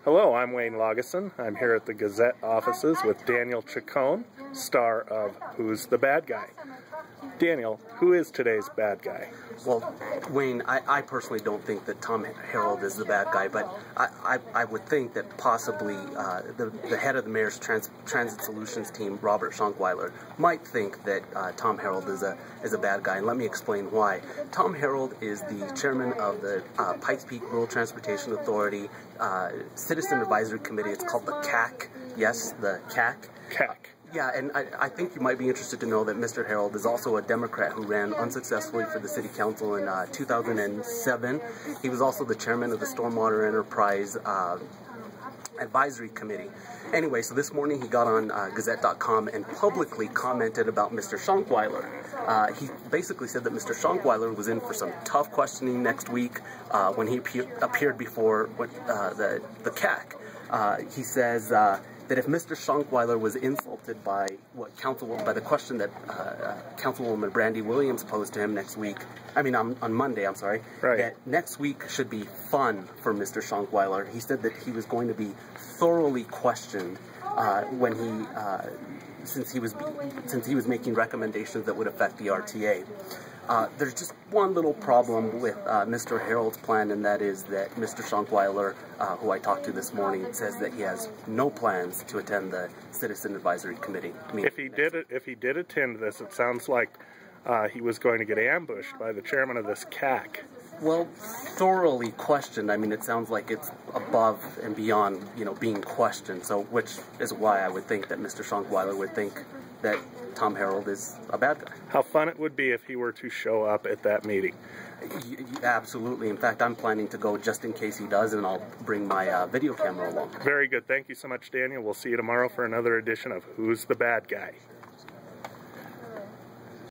Hello, I'm Wayne Lageson. I'm here at the Gazette offices with Daniel Chacon, star of Who's the Bad Guy? Daniel, who is today's bad guy? Well, Wayne, I personally don't think that Tom Harrold is the bad guy, but I would think that possibly the head of the mayor's transit solutions team, Robert Schunkweiler, might think that Tom Harrold is a bad guy, and let me explain why. Tom Harrold is the chairman of the Pikes Peak Rural Transportation Authority Citizen Advisory Committee. It's called the CAC. Yes, the CAC. CAC. Yeah, and I think you might be interested to know that Mr. Harrold is also a Democrat who ran unsuccessfully for the City Council in 2007. He was also the chairman of the Stormwater Enterprise Advisory Committee. Anyway, so this morning he got on Gazette.com and publicly commented about Mr. Schunkweiler. He basically said that Mr. Schunkweiler was in for some tough questioning next week when he appeared before the CAC. He says that if Mr. Schunkweiler was insulted by the question that Councilwoman Brandy Williams posed to him on Monday, right, that next week should be fun for Mr. Schunkweiler. He said that he was going to be thoroughly questioned since he was making recommendations that would affect the RTA. There's just one little problem with Mr. Harrold's plan, and that is that Mr. Schunkweiler, who I talked to this morning, says that he has no plans to attend the Citizen Advisory Committee meeting. If he did attend this, it sounds like he was going to get ambushed by the chairman of this CAC. Well, thoroughly questioned. I mean, it sounds like it's above and beyond, being questioned. So, which is why I would think that Mr. Schunkweiler would think that Tom Harrold is a bad guy. How fun it would be if he were to show up at that meeting. Absolutely. In fact, I'm planning to go just in case he does, and I'll bring my video camera along. Very good. Thank you so much, Daniel. We'll see you tomorrow for another edition of Who's the Bad Guy?